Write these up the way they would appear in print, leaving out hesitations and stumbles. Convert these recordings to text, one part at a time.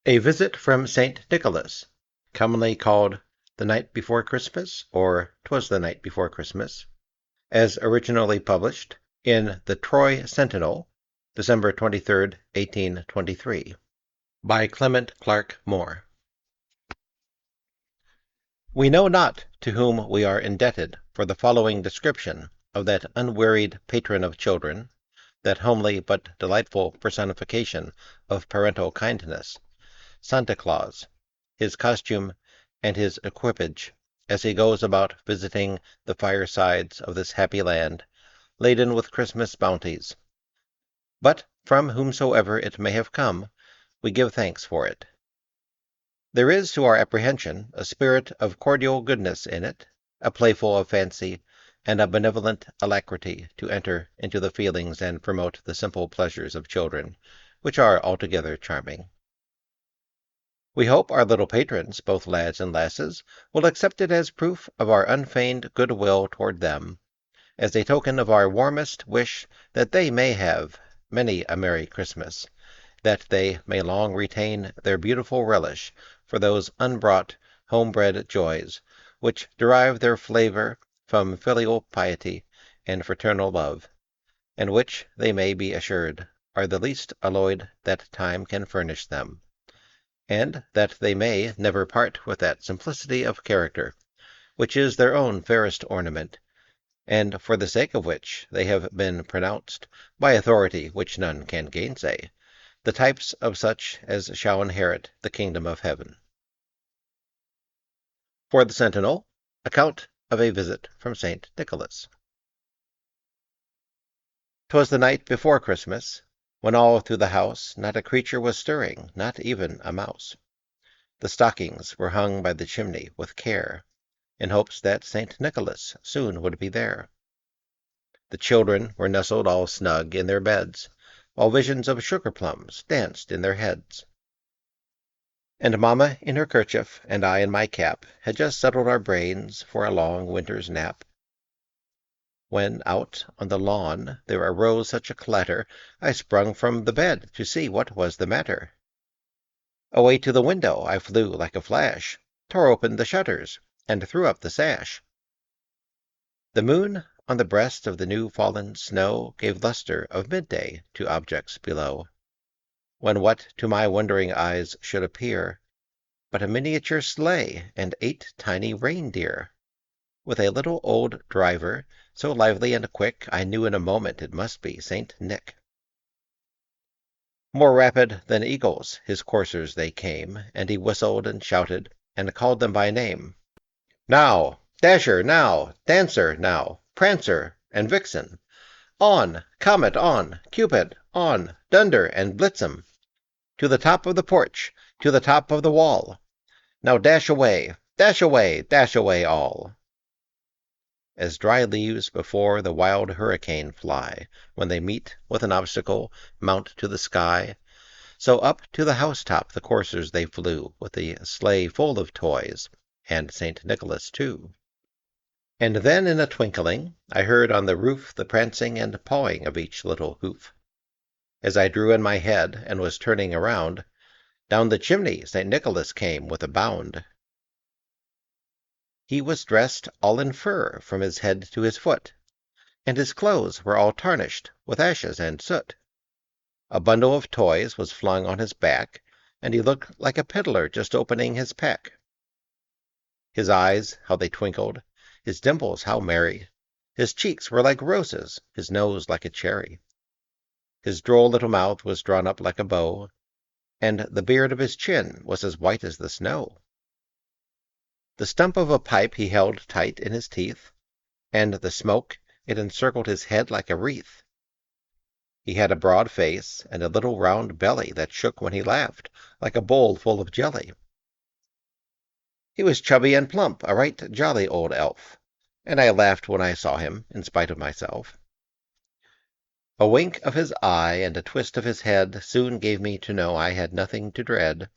A Visit from St. Nicholas, commonly called The Night Before Christmas or 'Twas the Night Before Christmas, as originally published in the Troy Sentinel, December 23rd, 1823, by Clement Clarke Moore. We know not to whom we are indebted for the following description of that unwearied patron of children, that homely but delightful personification of parental kindness, Santa Claus, his costume and his equipage, as he goes about visiting the firesides of this happy land, laden with Christmas bounties. But from whomsoever it may have come, we give thanks for it. There is, to our apprehension, a spirit of cordial goodness in it, a playful of fancy, and a benevolent alacrity to enter into the feelings and promote the simple pleasures of children, which are altogether charming. We hope our little patrons, both lads and lasses, will accept it as proof of our unfeigned good will toward them, as a token of our warmest wish that they may have many a Merry Christmas, that they may long retain their beautiful relish for those unbought, home-bred joys, which derive their flavor from filial piety and fraternal love, and which, they may be assured, are the least alloyed that time can furnish them, and that they may never part with that simplicity of character, which is their own fairest ornament, and for the sake of which they have been pronounced, by authority which none can gainsay, the types of such as shall inherit the kingdom of heaven. For the Sentinel, account of a visit from St. Nicholas. 'Twas the night before Christmas, when all through the house not a creature was stirring, not even a mouse. The stockings were hung by the chimney with care, in hopes that St. Nicholas soon would be there. The children were nestled all snug in their beds, while visions of sugar-plums danced in their heads. And mamma in her kerchief, and I in my cap, had just settled our brains for a long winter's nap, when out on the lawn there arose such a clatter, I sprung from the bed to see what was the matter. Away to the window I flew like a flash, tore open the shutters, and threw up the sash. The moon on the breast of the new-fallen snow gave lustre of midday to objects below, when what to my wondering eyes should appear but a miniature sleigh and 8 tiny reindeer, with a little old driver, so lively and quick I knew in a moment it must be St. Nick. More rapid than eagles his coursers they came, and he whistled and shouted, and called them by name. Now, Dasher, now, Dancer, now, Prancer, and Vixen, on, Comet, on, Cupid, on, Dunder and Blitzen, to the top of the porch, to the top of the wall. Now dash away, dash away, dash away all. As dry leaves before the wild hurricane fly, when they meet with an obstacle, mount to the sky, so up to the housetop the coursers they flew, with the sleigh full of toys, and St. Nicholas too. And then in a twinkling I heard on the roof the prancing and pawing of each little hoof. As I drew in my head and was turning around, down the chimney St. Nicholas came with a bound. He was dressed all in fur from his head to his foot, and his clothes were all tarnished with ashes and soot. A bundle of toys was flung on his back, and he looked like a peddler just opening his pack. His eyes, how they twinkled, his dimples how merry, his cheeks were like roses, his nose like a cherry. His droll little mouth was drawn up like a bow, and the beard of his chin was as white as the snow. The stump of a pipe he held tight in his teeth, and the smoke, it encircled his head like a wreath. He had a broad face, and a little round belly that shook when he laughed, like a bowl full of jelly. He was chubby and plump, a right jolly old elf, and I laughed when I saw him, in spite of myself. A wink of his eye and a twist of his head soon gave me to know I had nothing to dread.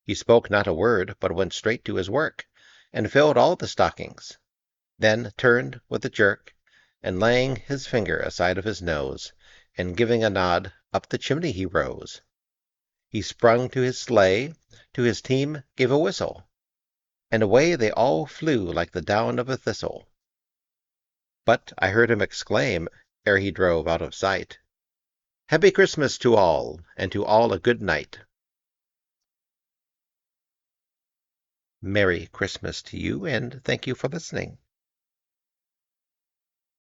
He spoke not a word, but went straight to his work, and filled all the stockings, then turned with a jerk, and laying his finger aside of his nose, and giving a nod, up the chimney he rose. He sprung to his sleigh, to his team gave a whistle, and away they all flew like the down of a thistle. But I heard him exclaim, ere he drove out of sight, "Happy Christmas to all, and to all a good night." Merry Christmas to you, and thank you for listening.